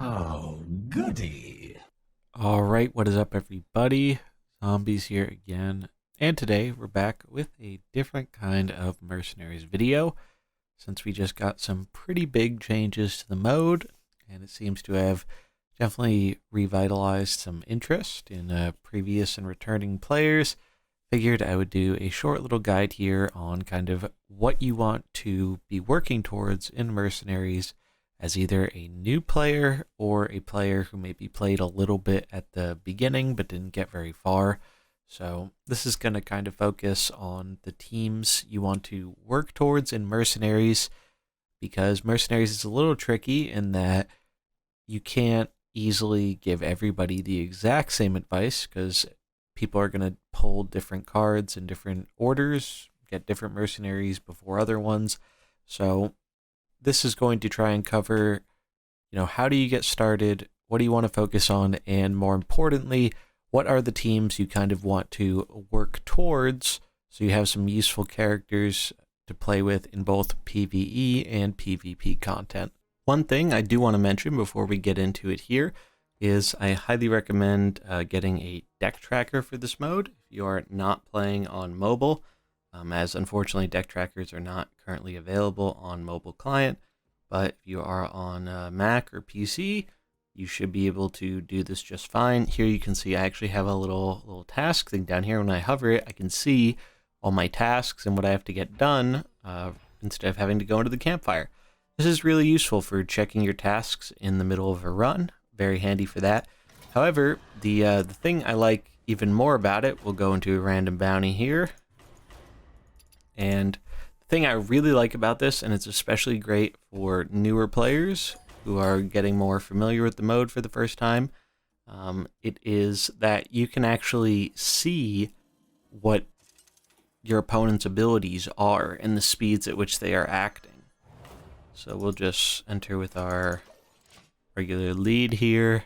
Oh, goody. All right, what is up, everybody? Zombies here again, and today we're back with a different kind of Mercenaries video, since we just got some pretty big changes to the mode, and it seems to have definitely revitalized some interest in previous and returning players. Figured I would do a short little guide here on kind of what you want to be working towards in Mercenaries as either a new player or a player who maybe played a little bit at the beginning but didn't get very far. So this is going to kind of focus on the teams you want to work towards in Mercenaries, because Mercenaries is a little tricky in that you can't easily give everybody the exact same advice, because people are going to pull different cards in different orders, get different mercenaries before other ones. So this is going to try and cover, how do you get started? What do you want to focus on? And more importantly, what are the teams you kind of want to work towards so you have some useful characters to play with in both PvE and PvP content. One thing I do want to mention before we get into it here is I highly recommend getting a deck tracker for this mode if you are not playing on mobile, as unfortunately deck trackers are not currently available on mobile client. But if you are on Mac or PC, you should be able to do this just fine. Here you can see I actually have a little task thing down here. When I hover it, I can see all my tasks and what I have to get done instead of having to go into the campfire. This is really useful for checking your tasks in the middle of a run. Very handy for that. However, the thing I like even more about it, we'll go into a random bounty here. And the thing I really like about this, and it's especially great for newer players who are getting more familiar with the mode for the first time, it is that you can actually see what your opponent's abilities are and the speeds at which they are acting. So we'll just enter with our regular lead here.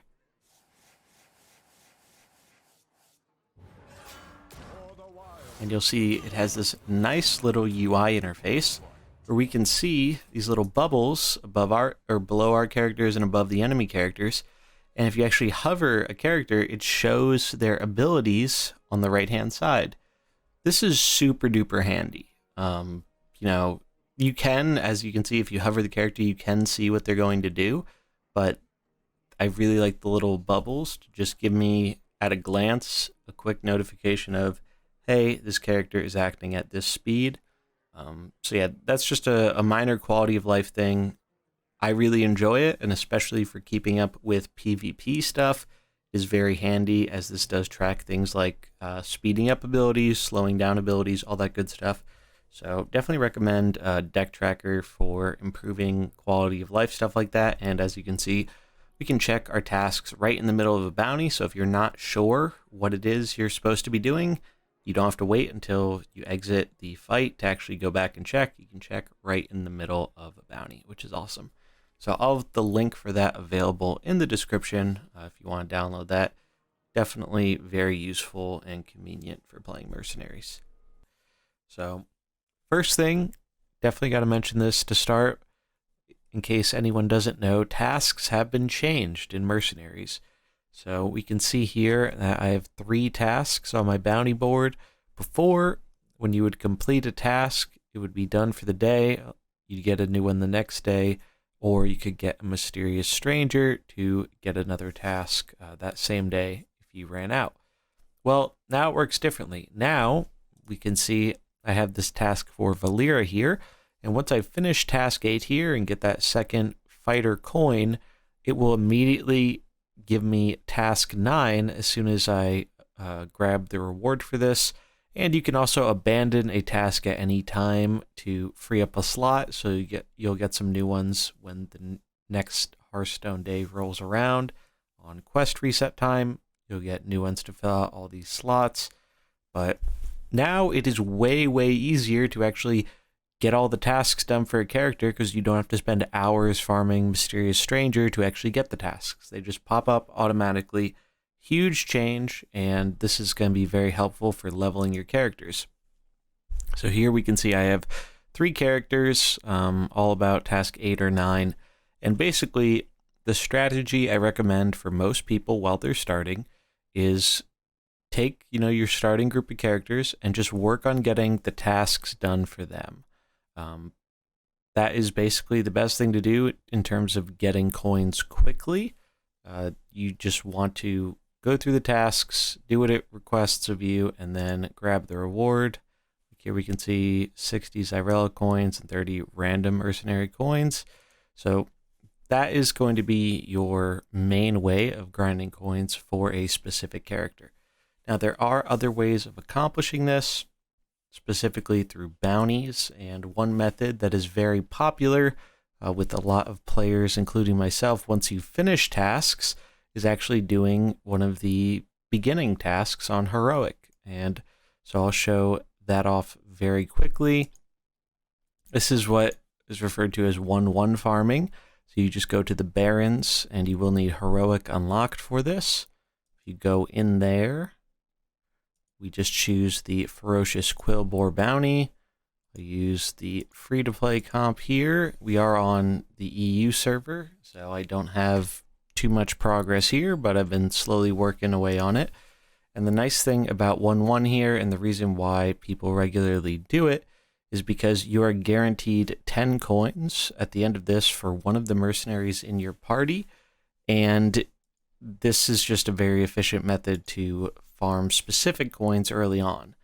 And you'll see it has this nice little UI interface where we can see these little bubbles above our or below our characters and above the enemy characters. And if you actually hover a character, it shows their abilities on the right-hand side. This is super duper handy. You can, as you can see, if you hover the character, you can see what they're going to do, but I really like the little bubbles to just give me, at a glance, a quick notification of, hey, this character is acting at this speed. So yeah, that's just a minor quality of life thing. I really enjoy it, and especially for keeping up with PvP stuff is very handy, as this does track things like speeding up abilities, slowing down abilities, all that good stuff. So definitely recommend Deck Tracker for improving quality of life, stuff like that. And as you can see, we can check our tasks right in the middle of a bounty. So if you're not sure what it is you're supposed to be doing, you don't have to wait until you exit the fight to actually go back and check. You can check right in the middle of a bounty, which is awesome. So I'll have the link for that available in the description if you want to download that. Definitely very useful and convenient for playing Mercenaries. So first thing, definitely got to mention this to start. In case anyone doesn't know, tasks have been changed in Mercenaries. So we can see here that I have 3 tasks on my bounty board. Before, when you would complete a task, it would be done for the day. You'd get a new one the next day, or you could get a mysterious stranger to get another task that same day if you ran out. Well, now it works differently. Now we can see I have this task for Valera here, and once I finish task 8 here and get that second fighter coin, it will immediately give me task 9 as soon as I grab the reward for this. And you can also abandon a task at any time to free up a slot, so you'll get some new ones when the next Hearthstone day rolls around. On quest reset time, you'll get new ones to fill out all these slots. But now it is way easier to actually get all the tasks done for a character, because you don't have to spend hours farming Mysterious Stranger to actually get the tasks. They just pop up automatically. Huge change, and this is going to be very helpful for leveling your characters. So here we can see I have 3 characters, all about task 8 or 9, and basically the strategy I recommend for most people while they're starting is take, your starting group of characters and just work on getting the tasks done for them. That is basically the best thing to do in terms of getting coins quickly. You just want to go through the tasks, do what it requests of you, and then grab the reward. Here we can see 60 Xyrella coins and 30 random mercenary coins. So that is going to be your main way of grinding coins for a specific character. Now, there are other ways of accomplishing this, specifically through bounties, and one method that is very popular with a lot of players, including myself, once you finish tasks, is actually doing one of the beginning tasks on Heroic. And so I'll show that off very quickly. This is what is referred to as 1-1 farming. So you just go to the Barons, and you will need Heroic unlocked for this. If you go in there, we just choose the Ferocious Quillboar bounty. I use the free-to-play comp here. We are on the EU server, so I don't have too much progress here, but I've been slowly working away on it. And the nice thing about 1-1 here, and the reason why people regularly do it, is because you are guaranteed 10 coins at the end of this for one of the mercenaries in your party, and this is just a very efficient method to farm specific coins early on.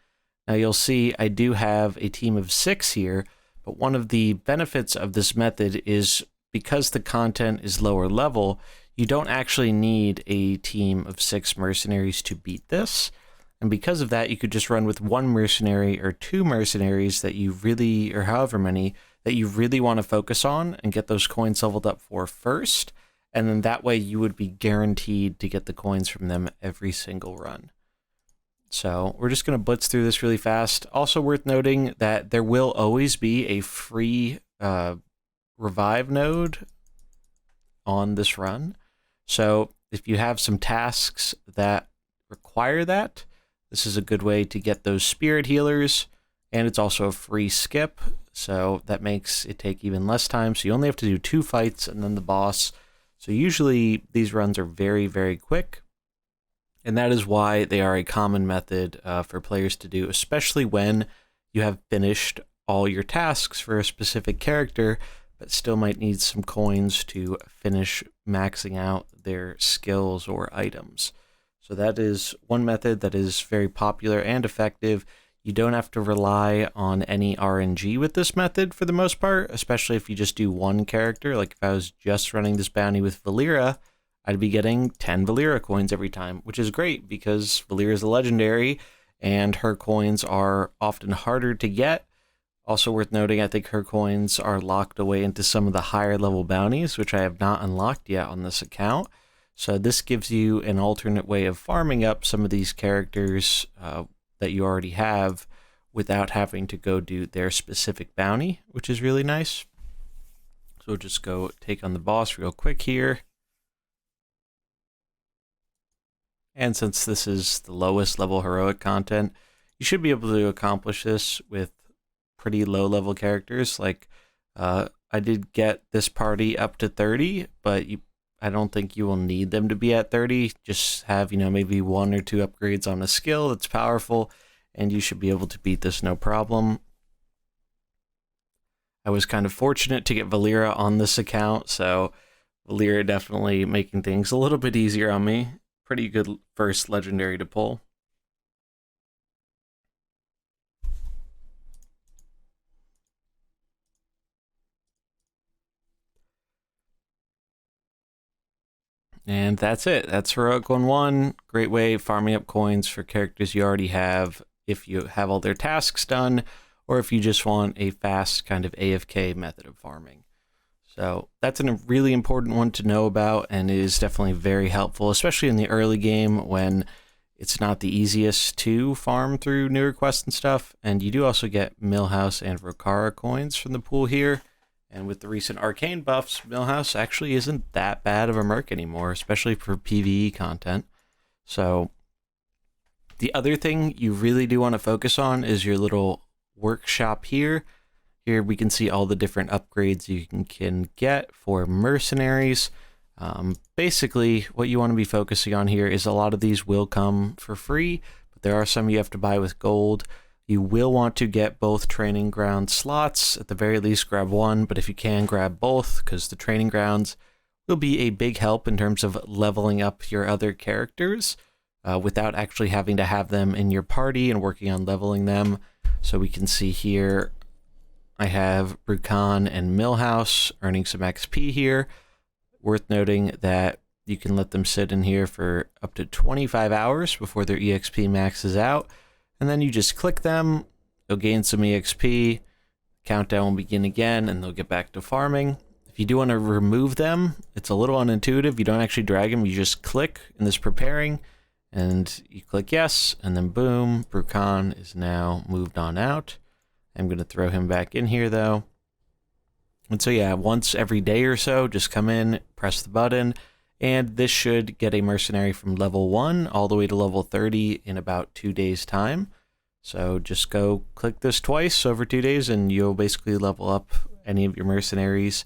Now you'll see I do have a team of 6 here, but one of the benefits of this method is because the content is lower level, you don't actually need a team of 6 mercenaries to beat this. And because of that, you could just run with 1 mercenary or 2 mercenaries that you really, or however many, that you really want to focus on and get those coins leveled up for first. And then that way you would be guaranteed to get the coins from them every single run. So we're just going to blitz through this really fast. Also worth noting that there will always be a free revive node on this run. So if you have some tasks that require that, this is a good way to get those spirit healers, and it's also a free skip, so that makes it take even less time. So you only have to do 2 fights and then the boss. So usually these runs are very, very quick, and that is why they are a common method for players to do, especially when you have finished all your tasks for a specific character, but still might need some coins to finish maxing out their skills or items. So that is one method that is very popular and effective. You don't have to rely on any RNG with this method for the most part, especially if you just do one character. Like if I was just running this bounty with Valera, I'd be getting 10 Valera coins every time, which is great because Valera is a legendary and her coins are often harder to get. Also worth noting, I think her coins are locked away into some of the higher level bounties, which I have not unlocked yet on this account. So this gives you an alternate way of farming up some of these characters that you already have without having to go do their specific bounty, which is really nice. So we'll just go take on the boss real quick here. And since this is the lowest level heroic content, you should be able to accomplish this with pretty low level characters. Like I did get this party up to 30, but I don't think you will need them to be at 30. Just have, maybe 1 or 2 upgrades on a skill that's powerful, and you should be able to beat this no problem. I was kind of fortunate to get Valera on this account, so Valera definitely making things a little bit easier on me. Pretty good first legendary to pull. And that's it. That's Heroic 1-1. Great way of farming up coins for characters you already have if you have all their tasks done, or if you just want a fast kind of AFK method of farming. So that's a really important one to know about, and is definitely very helpful, especially in the early game when it's not the easiest to farm through newer quests and stuff. And you do also get Millhouse and Rokara coins from the pool here. And with the recent Arcane buffs, Millhouse actually isn't that bad of a merc anymore, especially for PvE content. So the other thing you really do want to focus on is your little workshop here. Here we can see all the different upgrades you can get for mercenaries. Basically, what you want to be focusing on here is a lot of these will come for free, but there are some you have to buy with gold. You will want to get both training ground slots. At the very least, grab one, but if you can, grab both, because the training grounds will be a big help in terms of leveling up your other characters without actually having to have them in your party and working on leveling them. So we can see here, I have Brucan and Millhouse earning some XP here. Worth noting that you can let them sit in here for up to 25 hours before their EXP maxes out. And then you just click them, they'll gain some EXP, countdown will begin again, and they'll get back to farming. If you do want to remove them, it's a little unintuitive. You don't actually drag them, you just click in this preparing, and you click yes, and then boom, Brucan is now moved on out. I'm going to throw him back in here though. And so yeah, once every day or so, just come in, press the button, and this should get a mercenary from level 1 all the way to level 30 in about 2 days' time. So just go click this twice over 2 days, and you'll basically level up any of your mercenaries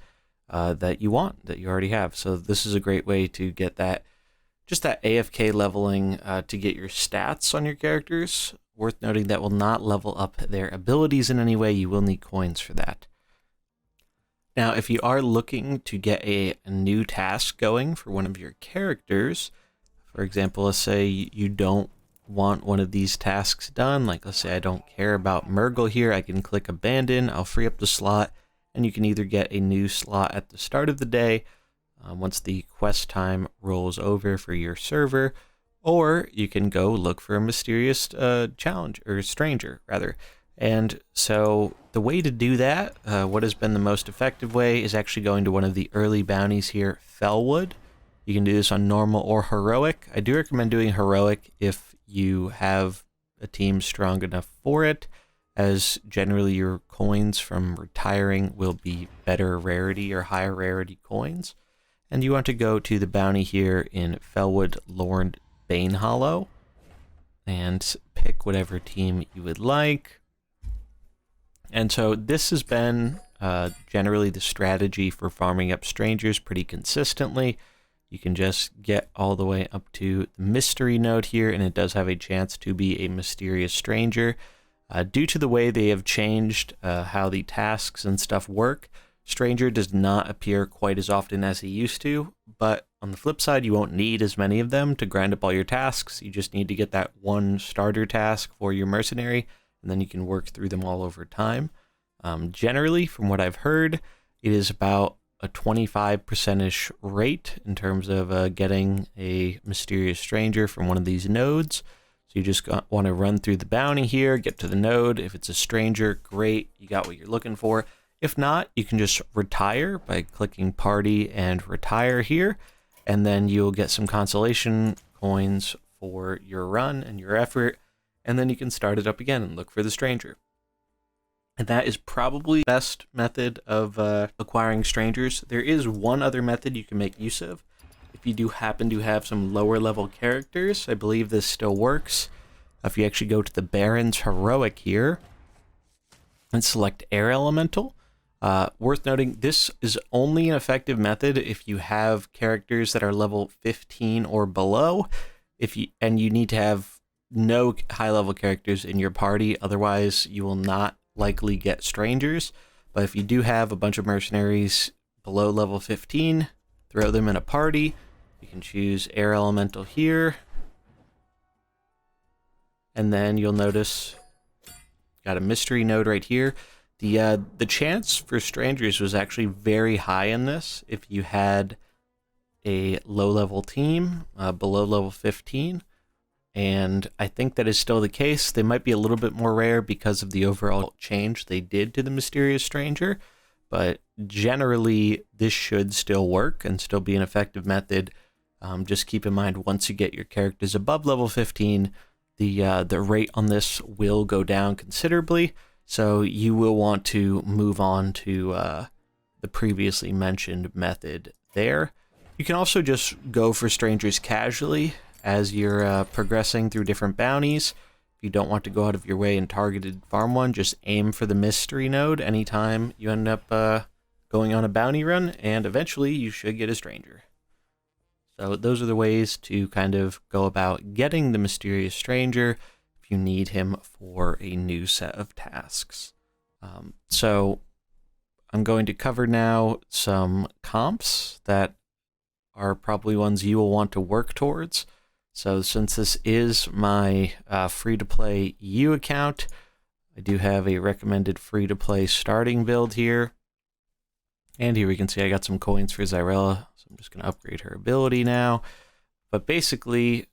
that you want, that you already have. So this is a great way to get that, just that AFK leveling to get your stats on your characters. Worth noting that will not level up their abilities in any way. You will need coins for that. Now, if you are looking to get a new task going for one of your characters, for example, let's say you don't want one of these tasks done, like let's say I don't care about Murgle here, I can click abandon, I'll free up the slot, and you can either get a new slot at the start of the day, once the quest time rolls over for your server, or you can go look for a mysterious challenge, or stranger, rather. And so the way to do that, what has been the most effective way, is actually going to one of the early bounties here, Fellwood. You can do this on normal or heroic. I do recommend doing heroic if you have a team strong enough for it, as generally your coins from retiring will be better rarity or higher rarity coins. And you want to go to the bounty here in Fellwood Lord Bane Hollow and pick whatever team you would like. And so this has been generally the strategy for farming up strangers pretty consistently. You can just get all the way up to the mystery node here, and it does have a chance to be a mysterious stranger. Due to the way they have changed how the tasks and stuff work, stranger does not appear quite as often as he used to, but on the flip side, you won't need as many of them to grind up all your tasks. You just need to get that one starter task for your mercenary, and then you can work through them all over time. Generally, from what I've heard, it is about a 25%-ish rate in terms of getting a mysterious stranger from one of these nodes. So you just want to run through the bounty here, get to the node. If it's a stranger, great, you got what you're looking for. If not, you can just retire by clicking party and retire here, and then you'll get some consolation coins for your run and your effort, and then you can start it up again and look for the stranger. And that is probably the best method of acquiring strangers. There is one other method you can make use of. If you do happen to have some lower level characters, I believe this still works. If you actually go to the Baron's Heroic here and select Air Elemental, worth noting, this is only an effective method if you have characters that are level 15 or below, and you need to have no high-level characters in your party, otherwise you will not likely get strangers. But if you do have a bunch of mercenaries below level 15, throw them in a party. You can choose Air Elemental here, and then you'll notice got a mystery node right here. The chance for strangers was actually very high in this if you had a low-level team below level 15, and I think that is still the case. They might be a little bit more rare because of the overall change they did to the mysterious stranger, but generally this should still work and still be an effective method. Just keep in mind, once you get your characters above level 15, the rate on this will go down considerably. So you will want to move on to the previously mentioned method there. You can also just go for strangers casually as you're progressing through different bounties. If you don't want to go out of your way and targeted farm one, just aim for the mystery node anytime you end up going on a bounty run, and eventually you should get a stranger. So those are the ways to kind of go about getting the Mysterious Stranger if you need him for a new set of tasks. So I'm going to cover now some comps that are probably ones you will want to work towards. So since this is my free-to-play EU account, I do have a recommended free-to-play starting build here. And here we can see I got some coins for Xyrella, so I'm just going to upgrade her ability now. But basically,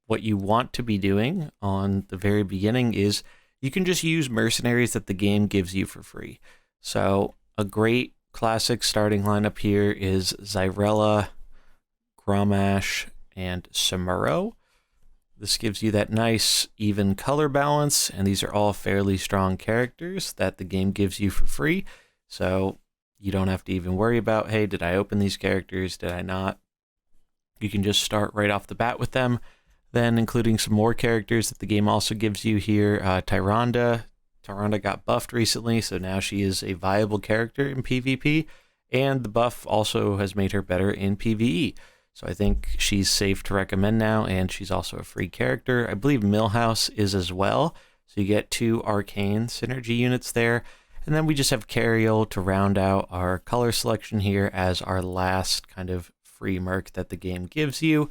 what you want to be doing on the very beginning is you can just use mercenaries that the game gives you for free. So a great classic starting lineup here is Xyrella, Grommash, and Samuro. This gives you that nice even color balance, and these are all fairly strong characters that the game gives you for free. So you don't have to even worry about, hey, did I open these characters? Did I not? You can just start right off the bat with them. Then including some more characters that the game also gives you here. Tyrande. Tyrande got buffed recently, so now she is a viable character in PvP. And the buff also has made her better in PvE. So I think she's safe to recommend now, and she's also a free character. I believe Millhouse is as well. So you get 2 Arcane synergy units there. And then we just have Cariol to round out our color selection here as our last kind of free merc that the game gives you.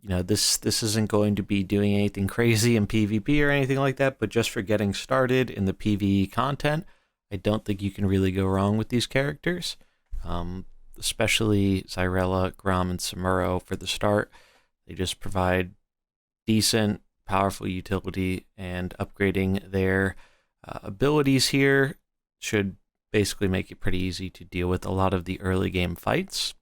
You know, this isn't going to be doing anything crazy in PvP or anything like that, but just for getting started in the PvE content, I don't think you can really go wrong with these characters. Especially Xyrella, Grom, and Samuro for the start. They just provide decent, powerful utility, and upgrading their abilities here should basically make it pretty easy to deal with a lot of the early game fights.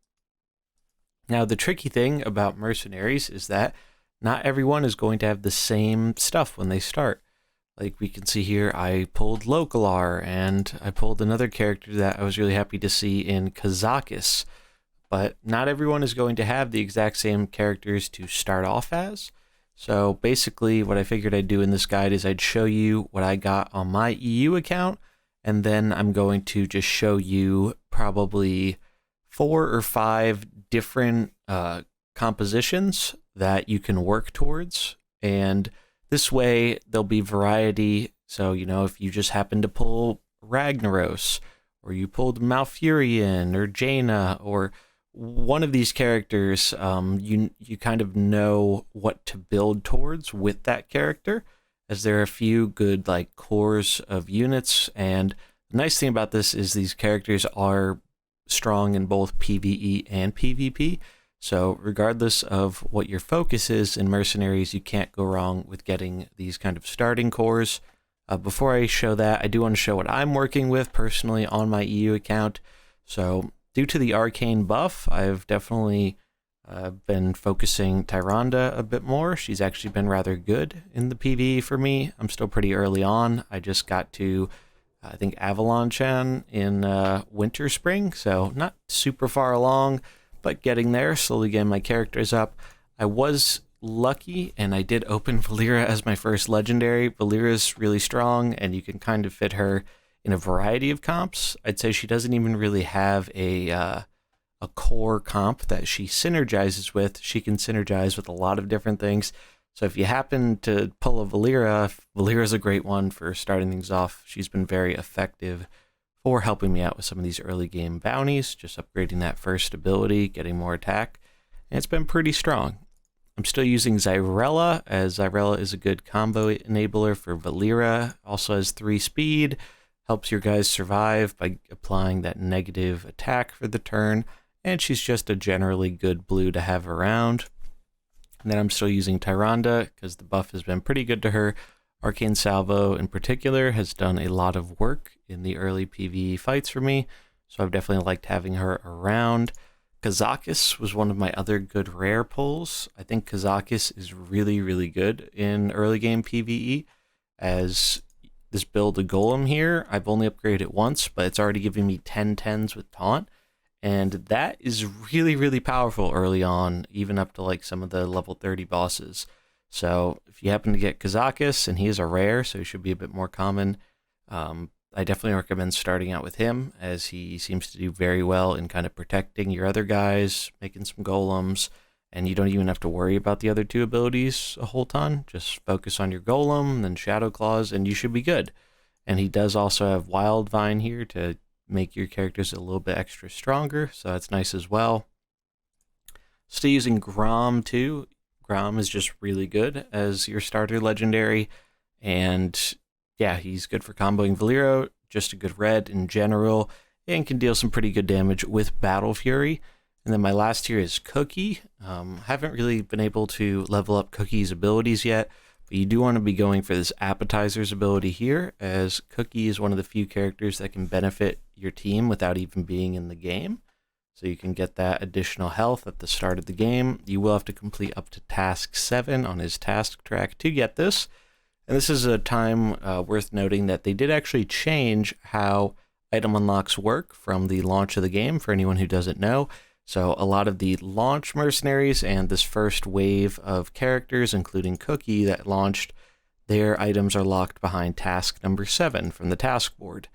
Now, the tricky thing about mercenaries is that not everyone is going to have the same stuff when they start. Like we can see here, I pulled Localar, and I pulled another character that I was really happy to see in Kazakis. But not everyone is going to have the exact same characters to start off as. So basically what I figured I'd do in this guide is I'd show you what I got on my EU account, and then I'm going to just show you probably 4 or 5 different compositions that you can work towards. And this way there'll be variety. So, you know, if you just happen to pull Ragnaros, or you pulled Malfurion or Jaina, or one of these characters, you kind of know what to build towards with that character, as there are a few good like cores of units. And the nice thing about this is these characters are strong in both PvE and PvP. So regardless of what your focus is in mercenaries, you can't go wrong with getting these kind of starting cores. Before I show that, I do want to show what I'm working with personally on my EU account. So due to the Arcane buff, I've definitely been focusing Tyrande a bit more. She's actually been rather good in the PvE for me. I'm still pretty early on. I just got to, I think, Avalon-chan in Winter Spring, so not super far along, but getting there, slowly getting my characters up. I was lucky, and I did open Valeera as my first legendary. Valeera's really strong, and you can kind of fit her in a variety of comps. I'd say she doesn't even really have a core comp that she synergizes with. She can synergize with a lot of different things. So if you happen to pull a Valeera, Valeera's a great one for starting things off. She's been very effective for helping me out with some of these early game bounties, just upgrading that first ability, getting more attack, and it's been pretty strong. I'm still using Xyrella, as Xyrella is a good combo enabler for Valeera. Also has 3 speed, helps your guys survive by applying that negative attack for the turn, and she's just a generally good blue to have around. And then I'm still using Tyrande because the buff has been pretty good to her. Arcane Salvo in particular has done a lot of work in the early PvE fights for me, so I've definitely liked having her around. Kazakis was one of my other good rare pulls. I think Kazakis is really, really good in early game PvE. As this build a golem here, I've only upgraded it once, but it's already giving me 10/10s with taunt. And that is really, really powerful early on, even up to like some of the level 30 bosses. So if you happen to get Kazakis, and he is a rare, so he should be a bit more common, I definitely recommend starting out with him, as he seems to do very well in kind of protecting your other guys, making some golems, and you don't even have to worry about the other two abilities a whole ton. Just focus on your golem, then Shadow Claws, and you should be good. And he does also have Wild Vine here to make your characters a little bit extra stronger, so that's nice as well. Still using Grom too. Grom is just really good as your starter legendary, and yeah, he's good for comboing Valero, just a good red in general, and can deal some pretty good damage with Battle Fury. And then my last here is Cookie. Haven't really been able to level up Cookie's abilities yet, but you do want to be going for this Appetizer's ability here, as Cookie is one of the few characters that can benefit your team without even being in the game. So you can get that additional health at the start of the game. You will have to complete up to task 7 on his task track to get this. And this is a time worth noting that they did actually change how item unlocks work from the launch of the game, for anyone who doesn't know. So a lot of the launch mercenaries and this first wave of characters, including Cookie, that launched, their items are locked behind task number 7 from the task board.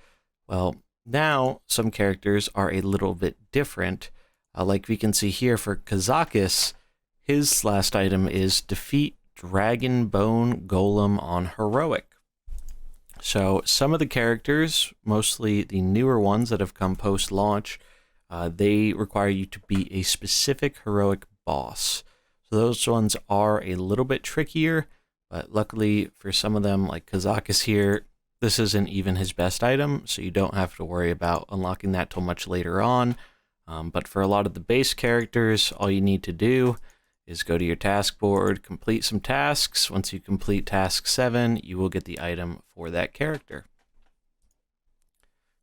Well, now some characters are a little bit different. Like we can see here for Kazakis, his last item is defeat Dragon Bone Golem on Heroic. So some of the characters, mostly the newer ones that have come post-launch, they require you to be a specific heroic boss. So those ones are a little bit trickier, but luckily for some of them, like Kazakis here, this isn't even his best item, so you don't have to worry about unlocking that till much later on. But for a lot of the base characters, all you need to do is go to your task board, complete some tasks. Once you complete task 7, you will get the item for that character.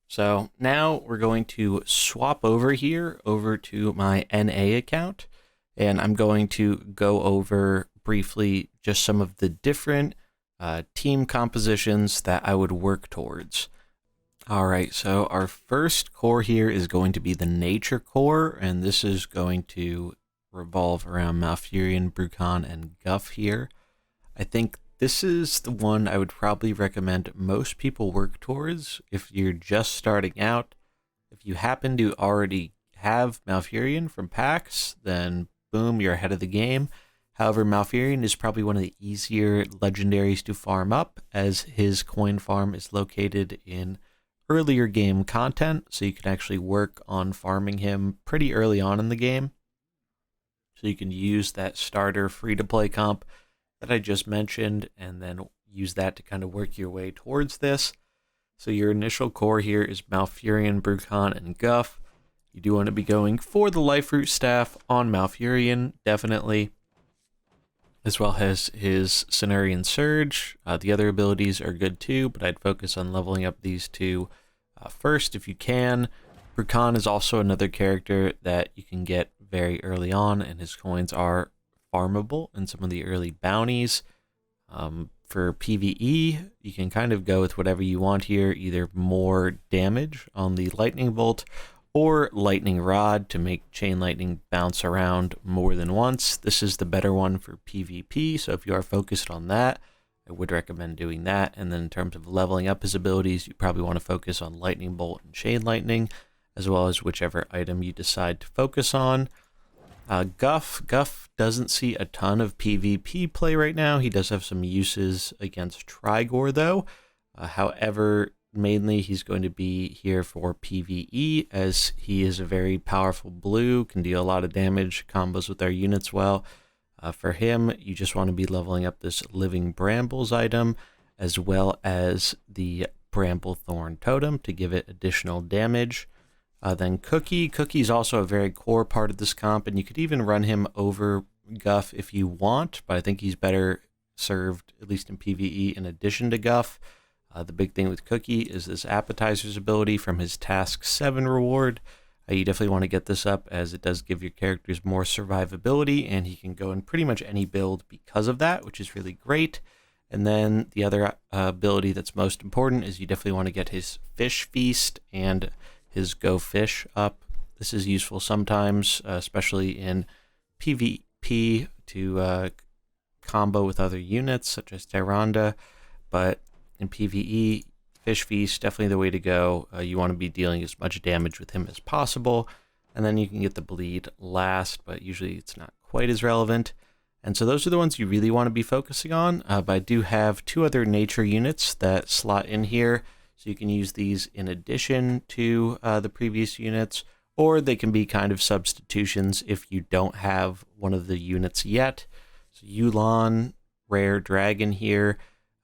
So now we're going to swap over here over to my NA account, and I'm going to go over briefly just some of the different team compositions that I would work towards. All right, so our first core here is going to be the Nature Core, and this is going to revolve around Malfurion, Brucon, and Guff here. I think this is the one I would probably recommend most people work towards if you're just starting out. If you happen to already have Malfurion from packs, then boom, you're ahead of the game. However, Malfurion is probably one of the easier legendaries to farm up, as his coin farm is located in earlier game content, so you can actually work on farming him pretty early on in the game. So you can use that starter free-to-play comp that I just mentioned, and then use that to kind of work your way towards this. So your initial core here is Malfurion, Brucon, and Guff. You do want to be going for the Life Root Staff on Malfurion, definitely, as well as his Cenarian Surge. The other abilities are good too, but I'd focus on leveling up these two first if you can. Brucon is also another character that you can get very early on, and his coins are farmable in some of the early bounties. For PvE, you can kind of go with whatever you want here, either more damage on the Lightning Bolt or Lightning Rod to make Chain Lightning bounce around more than once. This is the better one for PvP, so if you are focused on that, I would recommend doing that. And then in terms of leveling up his abilities, you probably want to focus on Lightning Bolt and Chain Lightning, as well as whichever item you decide to focus on. Guff doesn't see a ton of PvP play right now. He does have some uses against Trigor, though. However, mainly he's going to be here for PvE, as he is a very powerful blue, can deal a lot of damage, combos with our units well. For him, you just want to be leveling up this Living Brambles item, as well as the Bramble Thorn Totem to give it additional damage. Then Cookie's also a very core part of this comp, and you could even run him over Guff if you want, but I think he's better served, at least in PvE, in addition to Guff. The big thing with Cookie is this Appetizer's ability from his Task 7 reward. You definitely want to get this up, as it does give your characters more survivability, and he can go in pretty much any build because of that, which is really great. And then the other ability that's most important is you definitely want to get his Fish Feast and his Go Fish up. This is useful sometimes, especially in PvP, to combo with other units such as Tyrande, but in PvE, Fish Feast, definitely the way to go. You want to be dealing as much damage with him as possible, and then you can get the bleed last, but usually it's not quite as relevant. And so those are the ones you really want to be focusing on, but I do have 2 other nature units that slot in here, so you can use these in addition to the previous units, or they can be kind of substitutions if you don't have one of the units yet. So Yulon, rare dragon here.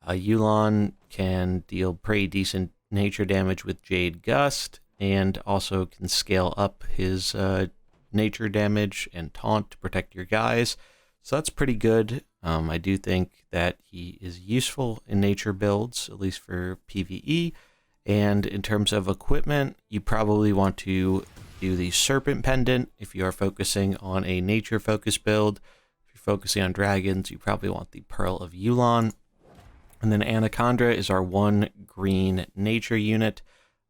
Yulon can deal pretty decent nature damage with Jade Gust, and also can scale up his nature damage and taunt to protect your guys. So that's pretty good. I do think that he is useful in nature builds, at least for PvE. And in terms of equipment, you probably want to do the Serpent Pendant if you are focusing on a nature focused build. If you're focusing on dragons, you probably want the Pearl of Yulon. And then Anaconda is our 1 green nature unit.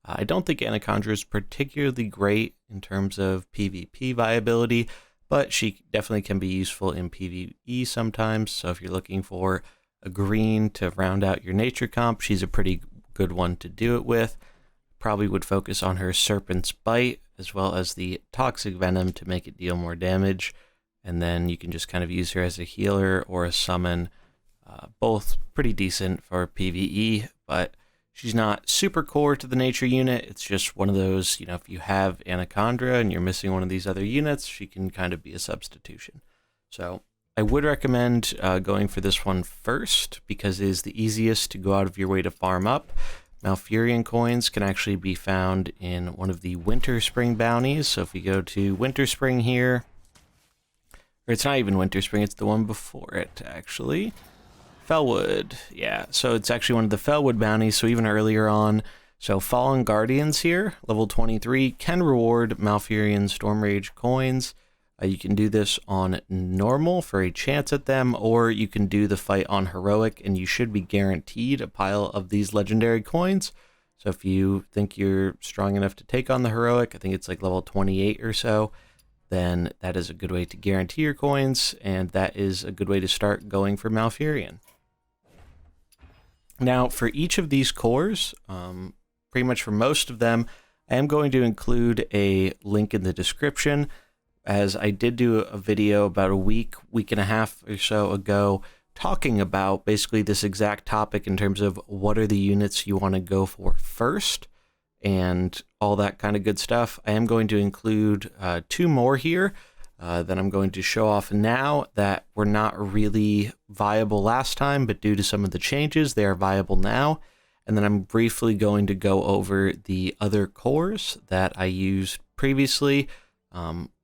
I don't think Anaconda is particularly great in terms of PvP viability, but she definitely can be useful in PvE sometimes. So if you're looking for a green to round out your nature comp, she's a pretty good one to do it with. Probably would focus on her Serpent's Bite as well as the Toxic Venom to make it deal more damage. And then you can just kind of use her as a healer or a summon. Both pretty decent for PvE, but she's not super core to the nature unit. It's just one of those, if you have Anaconda and you're missing one of these other units, she can kind of be a substitution. So I would recommend going for this one first because it is the easiest to go out of your way to farm up. Malfurion coins can actually be found in one of the Winter Spring bounties. So if we go to Winter Spring here, or it's not even Winter Spring, it's the one before it actually. Fellwood, yeah, so it's actually one of the Fellwood bounties, so even earlier on. So Fallen Guardians here, level 23, can reward Malfurion Stormrage coins. You can do this on normal for a chance at them, or you can do the fight on heroic, and you should be guaranteed a pile of these legendary coins. So if you think you're strong enough to take on the heroic, I think it's like level 28 or so, then that is a good way to guarantee your coins, and that is a good way to start going for Malfurion. Now, for each of these cores, pretty much for most of them, I am going to include a link in the description, as I did do a video about a week and a half or so ago talking about basically this exact topic in terms of what are the units you want to go for first and all that kind of good stuff. I am going to include 2 more here that I'm going to show off now that were not really viable last time, but due to some of the changes, they are viable now. And then I'm briefly going to go over the other cores that I used previously.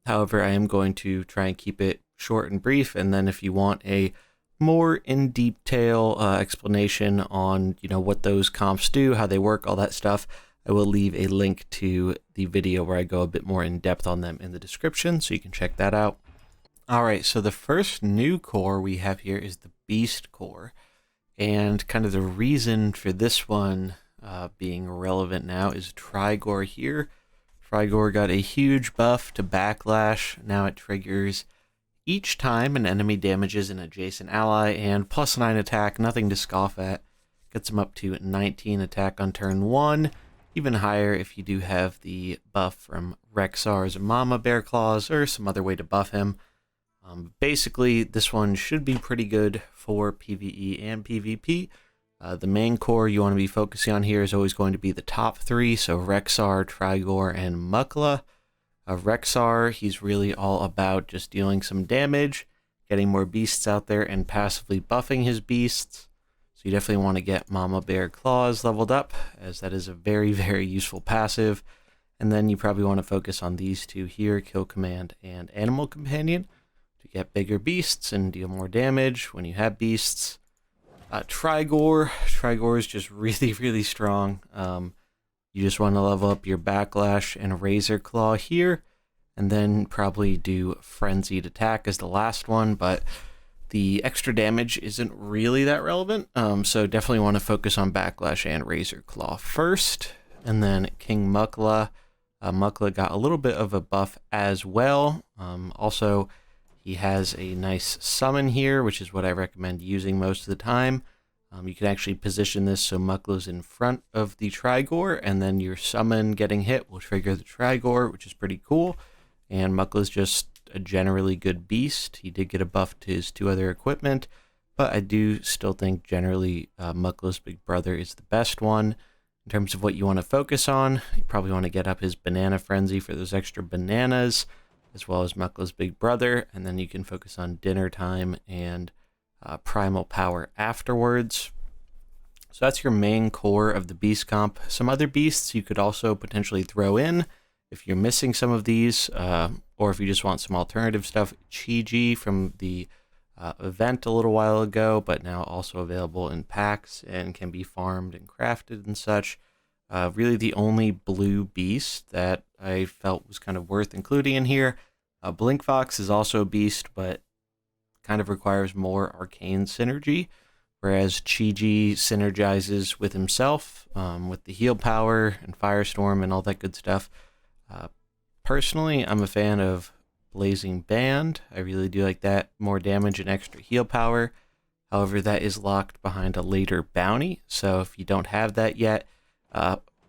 However, I am going to try and keep it short and brief. And then if you want a more in detail explanation on, what those comps do, how they work, all that stuff, I will leave a link to the video where I go a bit more in depth on them in the description, so you can check that out. All right, so the first new core we have here is the Beast Core. And kind of the reason for this one being relevant now is Trigor here. Trigor got a huge buff to Backlash. Now it triggers each time an enemy damages an adjacent ally, and +9 attack, nothing to scoff at. Gets him up to 19 attack on turn 1. Even higher if you do have the buff from Rexar's Mama Bear Claws or some other way to buff him. Basically, this one should be pretty good for PvE and PvP. The main core you want to be focusing on here is always going to be the top 3, so Rexar, Trigor, and Mukla. Rexar, he's really all about just dealing some damage, getting more beasts out there, and passively buffing his beasts. So you definitely want to get Mama Bear Claws leveled up, as that is a very, very useful passive. And then you probably want to focus on these 2 here, Kill Command and Animal Companion, to get bigger beasts and deal more damage when you have beasts. Trigor is just really, really strong. You just want to level up your Backlash and Razor Claw here, and then probably do Frenzied Attack as the last one, but the extra damage isn't really that relevant, so definitely want to focus on Backlash and Razor Claw first. And then King Mukla. Mukla got a little bit of a buff as well. Also, he has a nice summon here, which is what I recommend using most of the time. You can actually position this so Mucklow's in front of the Trigore, and then your summon getting hit will trigger the Trigore, which is pretty cool. And Mucklow's just a generally good beast. He did get a buff to his 2 other equipment, but I do still think generally Mucklow's big brother is the best one. In terms of what you want to focus on, you probably want to get up his Banana Frenzy for those extra bananas, as well as Mucklow's big brother, and then you can focus on Dinner Time and Primal Power afterwards. So that's your main core of the beast comp. Some other beasts you could also potentially throw in if you're missing some of these, or if you just want some alternative stuff. Chi-Ji from the event a little while ago, but now also available in packs and can be farmed and crafted and such. Really the only blue beast that I felt was kind of worth including in here. Blinkfox is also a beast, but kind of requires more arcane synergy, whereas Chi-Ji synergizes with himself, with the heal power and Firestorm and all that good stuff. Personally, I'm a fan of Blazing Band. I really do like that. More damage and extra heal power. However, that is locked behind a later bounty, so if you don't have that yet,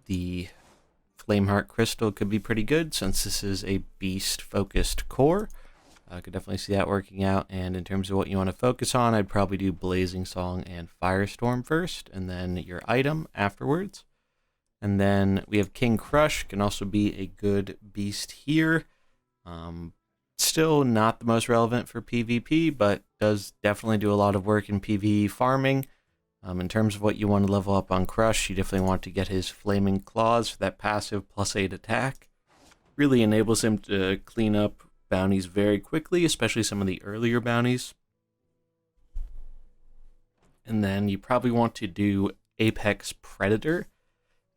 the Flameheart Crystal could be pretty good since this is a beast-focused core. I could definitely see that working out, and in terms of what you want to focus on, I'd probably do Blazing Song and Firestorm first, and then your item afterwards. And then we have King Crush, can also be a good beast here. Still not the most relevant for PvP, but does definitely do a lot of work in PvE farming. In terms of what you want to level up on Crush, you definitely want to get his Flaming Claws for that passive +8 attack. Really enables him to clean up bounties very quickly, especially some of the earlier bounties. And then you probably want to do Apex Predator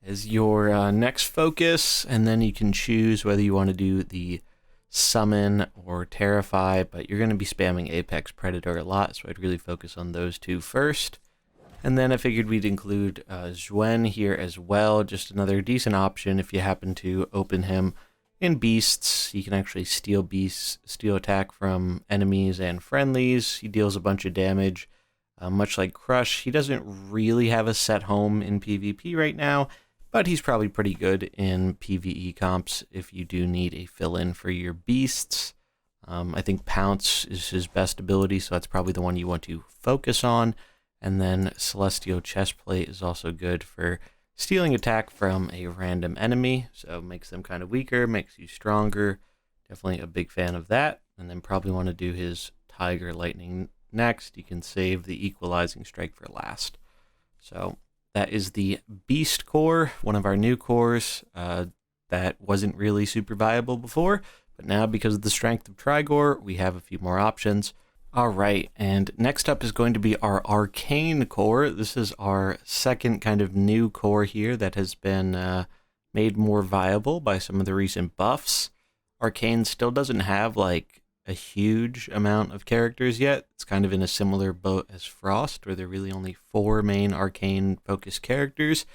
as your next focus, and then you can choose whether you want to do the Summon or Terrify, but you're going to be spamming Apex Predator a lot, so I'd really focus on those 2 first. And then I figured we'd include Zwen here as well, just another decent option if you happen to open him in beasts. You can actually steal beasts, steal attack from enemies and friendlies. He deals a bunch of damage, much like Crush. He doesn't really have a set home in PvP right now, but he's probably pretty good in PvE comps if you do need a fill-in for your beasts. I think Pounce is his best ability, so that's probably the one you want to focus on. And then Celestial Chestplate is also good for stealing attack from a random enemy, so makes them kind of weaker, makes you stronger. Definitely a big fan of that. And then probably want to do his Tiger Lightning next. You can save the Equalizing Strike for last. So that is the Beast Core, one of our new cores that wasn't really super viable before, but now because of the strength of Trigore, we have a few more options. All right, and next up is going to be our Arcane Core. This is our second kind of new core here that has been made more viable by some of the recent buffs. Arcane still doesn't have like a huge amount of characters yet. It's kind of in a similar boat as Frost, where there are really only 4 main Arcane-focused characters,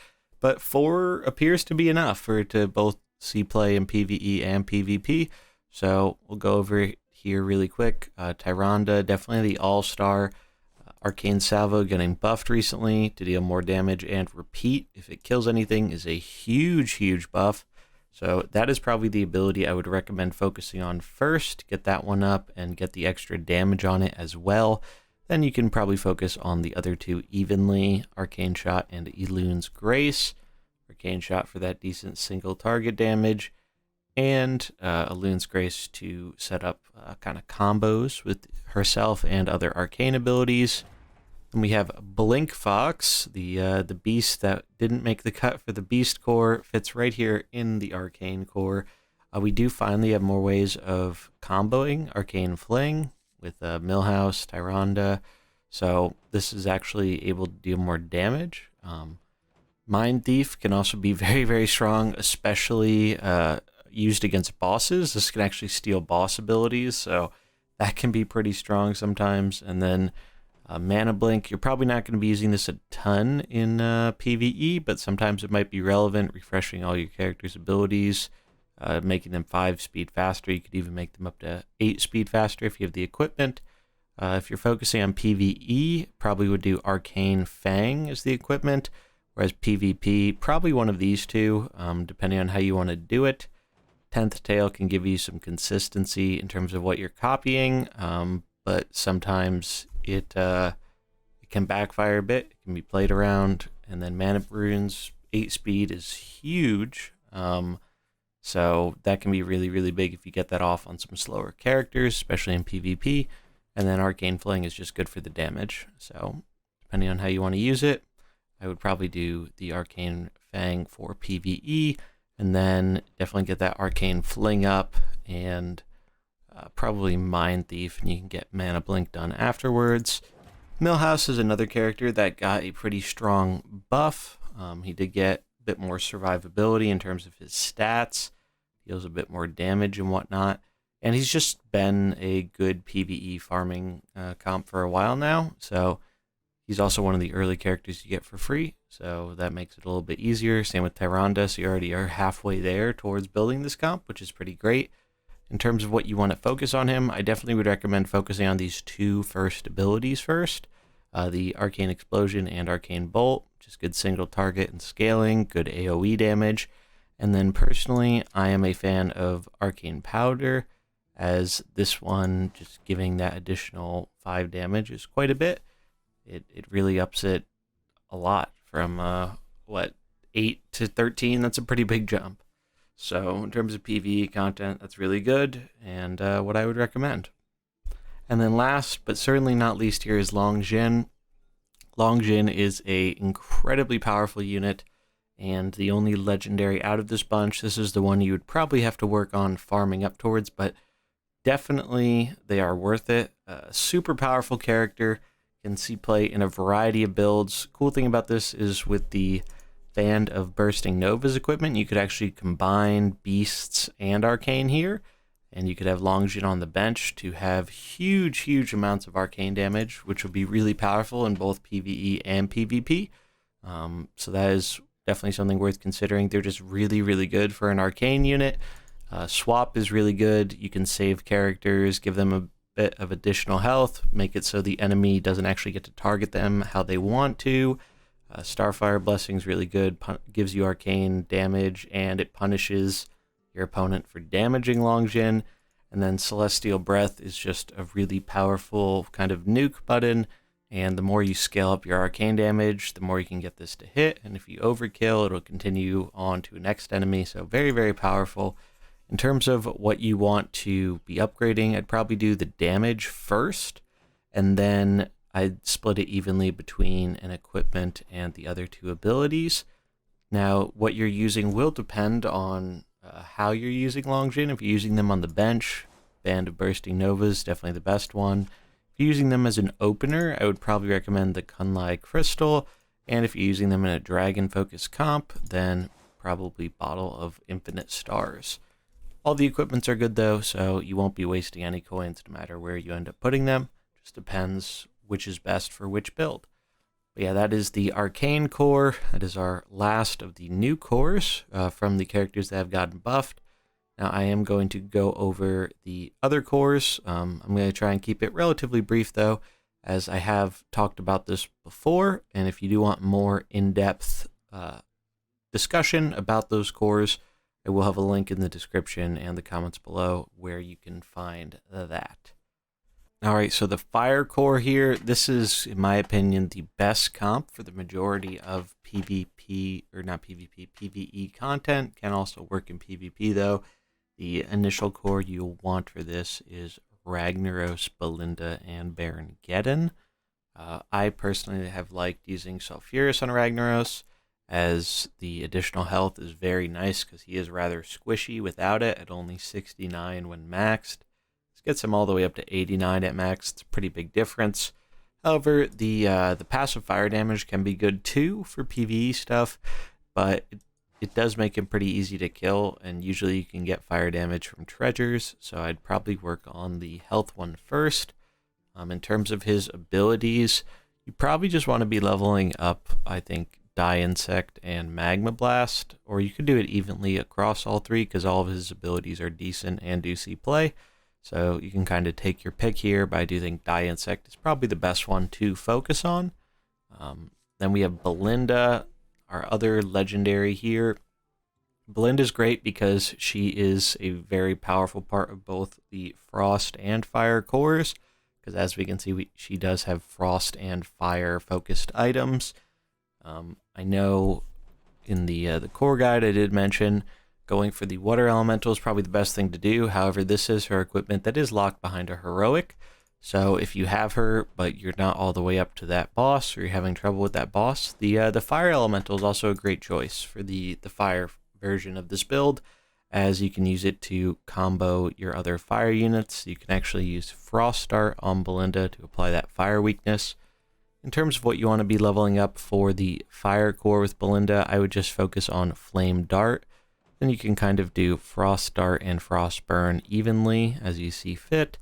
but 4 appears to be enough for it to both see play in PvE and PvP. So we'll go over here really quick. Tyrande, definitely the all-star. Arcane Salvo getting buffed recently to deal more damage and repeat if it kills anything is a huge buff. So that is probably the ability I would recommend focusing on first. Get that one up and get the extra damage on it as well. Then you can probably focus on the other 2 evenly, Arcane Shot and Elune's Grace. Arcane Shot for that decent single target damage, and Elune's Grace to set up kind of combos with herself and other arcane abilities. And we have Blinkfox, the beast that didn't make the cut for the Beast Core, fits right here in the Arcane Core. We do finally have more ways of comboing Arcane Fling with Millhouse, Tyrande, so this is actually able to deal more damage. Mind Thief can also be very strong, especially used against bosses. This can actually steal boss abilities, so that can be pretty strong sometimes. And then Mana Blink, you're probably not going to be using this a ton in PvE, but sometimes it might be relevant, refreshing all your character's abilities, making them 5 speed faster. You could even make them up to 8 speed faster if you have the equipment. If you're focusing on PvE, probably would do Arcane Fang as the equipment, whereas PvP, probably one of these two, depending on how you want to do it. 10th Tail can give you some consistency in terms of what you're copying, but sometimes it can backfire a bit. It can be played around, and then Mana Runes 8 speed is huge, so that can be really, really big if you get that off on some slower characters, especially in PvP. And then Arcane Fling is just good for the damage. So depending on how you want to use it, I would probably do the Arcane Fang for PvE, and then definitely get that Arcane Fling up, and probably Mind Thief, and you can get Mana Blink done afterwards. Millhouse is another character that got a pretty strong buff. He did get a bit more survivability in terms of his stats, deals a bit more damage and whatnot. And he's just been a good PvE farming comp for a while now. So he's also one of the early characters you get for free. So that makes it a little bit easier. Same with Tyrande. So you already are halfway there towards building this comp, which is pretty great. In terms of what you want to focus on him, I definitely would recommend focusing on these two first abilities first. The Arcane Explosion and Arcane Bolt, just good single target and scaling, good AoE damage. And then personally, I am a fan of Arcane Powder, as this one, just giving that additional 5 damage is quite a bit. It really ups it a lot from, 8 to 13, that's a pretty big jump. So in terms of PvE content, that's really good, and what I would recommend. And then last, but certainly not least here, is Long Jin. Long Jin is a incredibly powerful unit, and the only legendary out of this bunch. This is the one you would probably have to work on farming up towards, but definitely they are worth it. Super powerful character, can see play in a variety of builds. Cool thing about this is with the Band of Bursting Novas equipment, you could actually combine Beasts and Arcane here, and you could have Long Jin on the bench to have huge amounts of arcane damage, which would be really powerful in both PvE and PvP. So that is definitely something worth considering. They're just really good for an arcane unit. Swap is really good. You can save characters, give them a bit of additional health, make it so the enemy doesn't actually get to target them how they want to. Starfire Blessing is really good, gives you arcane damage, and it punishes your opponent for damaging Long Jin. And then Celestial Breath is just a really powerful kind of nuke button, and the more you scale up your arcane damage, the more you can get this to hit, and if you overkill, it'll continue on to next enemy. So very powerful. In terms of what you want to be upgrading, I'd probably do the damage first, and then I'd split it evenly between an equipment and the other two abilities. Now, what you're using will depend on how you're using Long Jin. If you're using them on the bench, Band of Bursting Novas, definitely the best one. If you're using them as an opener, I would probably recommend the Kunlai Crystal. And if you're using them in a dragon-focused comp, then probably Bottle of Infinite Stars. All the equipments are good though, so you won't be wasting any coins no matter where you end up putting them. Just depends which is best for which build. But yeah, that is the Arcane Core. That is our last of the new cores from the characters that have gotten buffed. Now I am going to go over the other cores. I'm going to try and keep it relatively brief though, as I have talked about this before. And if you do want more in-depth discussion about those cores, I will have a link in the description and the comments below where you can find that. All right, so the Fire Core here, this is, in my opinion, the best comp for the majority of PvP, or not PvP, PvE content. Can also work in PvP though. The initial core you'll want for this is Ragnaros, Belinda, and Baron Geddon. I personally have liked using Sulfuris on Ragnaros, as the additional health is very nice because he is rather squishy without it at only 69 when maxed. This gets him all the way up to 89 at max. It's a pretty big difference. However, the passive fire damage can be good too for PvE stuff, but it does make him pretty easy to kill, and usually you can get fire damage from treasures, so I'd probably work on the health one first. In terms of his abilities, you probably just want to be leveling up, I think, Die Insect and Magma Blast, or you could do it evenly across all three because all of his abilities are decent and do see play. So you can kind of take your pick here, but I do think Die Insect is probably the best one to focus on. Then we have Belinda, our other legendary here. Belinda's great because she is a very powerful part of both the Frost and Fire cores, because as we can see, she does have Frost and Fire focused items. I know in the core guide I did mention going for the Water Elemental is probably the best thing to do. However, this is her equipment that is locked behind a Heroic. So if you have her, but you're not all the way up to that boss, or you're having trouble with that boss, the Fire Elemental is also a great choice for the Fire version of this build, as you can use it to combo your other fire units. You can actually use Frost Dart on Belinda to apply that fire weakness. In terms of what you want to be leveling up for the Fire core with Belinda, I would just focus on Flame Dart. Then you can kind of do Frost Dart and Frost Burn evenly as you see fit.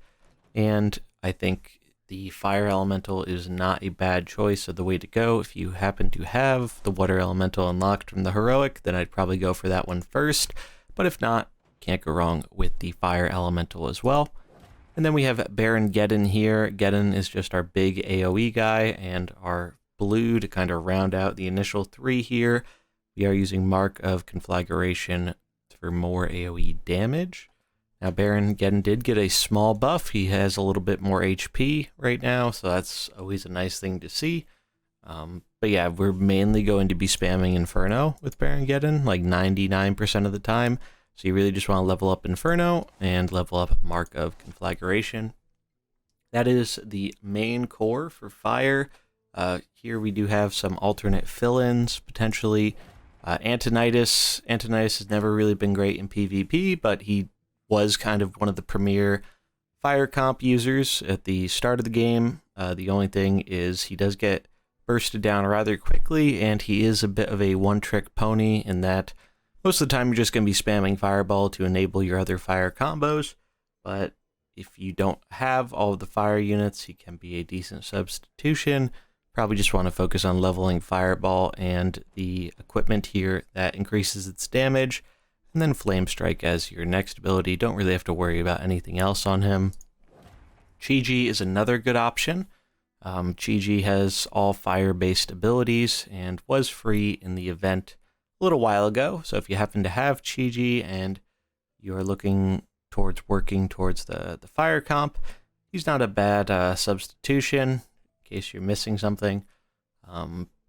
And I think the Fire Elemental is not a bad choice of the way to go. If you happen to have the Water Elemental unlocked from the Heroic, then I'd probably go for that one first. But if not, can't go wrong with the Fire Elemental as well. And then we have Baron Geddon here. Geddon is just our big AoE guy and our blue to kind of round out the initial three here. We are using Mark of Conflagration for more AoE damage. Now, Baron Geddon did get a small buff. He has a little bit more HP right now, so that's always a nice thing to see. But yeah, we're mainly going to be spamming Inferno with Baron Geddon, like 99% of the time. So you really just want to level up Inferno and level up Mark of Conflagration. That is the main core for Fire. Here we do have some alternate fill-ins, potentially. Antonidas has never really been great in PvP, but he was kind of one of the premier fire comp users at the start of the game. The only thing is he does get bursted down rather quickly, and he is a bit of a one-trick pony in that most of the time you're just going to be spamming Fireball to enable your other fire combos, but if you don't have all of the fire units, he can be a decent substitution. Probably just want to focus on leveling Fireball and the equipment here that increases its damage, and then Flame Strike as your next ability. Don't really have to worry about anything else on him. Chi-Ji is another good option. Chi-Ji has all fire-based abilities and was free in the event a little while ago. So if you happen to have Chi-Ji and you are looking towards working towards the fire comp, he's not a bad substitution in case you're missing something.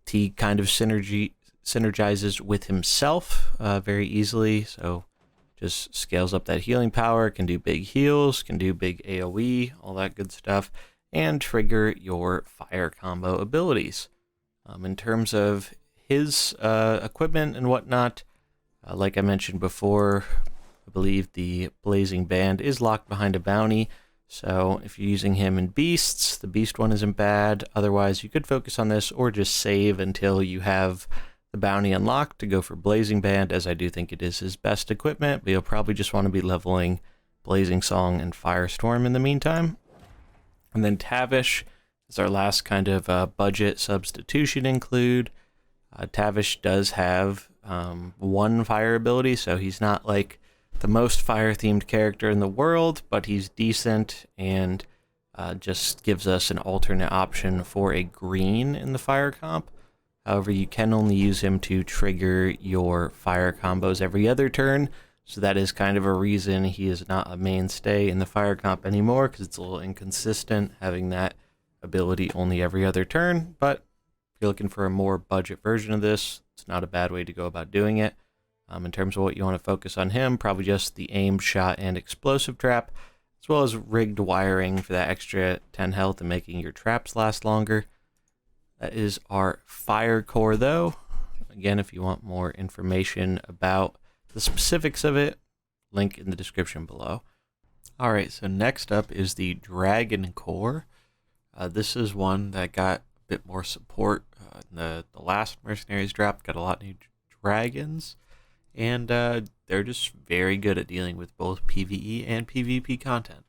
He kind of synergizes with himself very easily, so just scales up that healing power, can do big heals, can do big AoE, all that good stuff, and trigger your fire combo abilities. In terms of his equipment and whatnot, like I mentioned before, I believe the Blazing Band is locked behind a bounty, so if you're using him in Beasts, the Beast one isn't bad. Otherwise, you could focus on this or just save until you have the bounty unlocked to go for Blazing Band, as I do think it is his best equipment, but you'll probably just want to be leveling Blazing Song and Firestorm in the meantime. And then Tavish is our last kind of budget substitution include. Tavish does have one fire ability, so he's not like the most fire-themed character in the world, but he's decent and just gives us an alternate option for a green in the fire comp. However, you can only use him to trigger your fire combos every other turn, so that is kind of a reason he is not a mainstay in the fire comp anymore, because it's a little inconsistent having that ability only every other turn. But if you're looking for a more budget version of this, it's not a bad way to go about doing it. In terms of what you want to focus on him, probably just the aimed shot and explosive trap, as well as rigged wiring for that extra 10 health and making your traps last longer. That is our Fire core, though. Again, if you want more information about the specifics of it, link in the description below. All right, so next up is the Dragon core. This is one that got a bit more support. The last Mercenaries drop got a lot of new dragons, and they're just very good at dealing with both PvE and PvP content.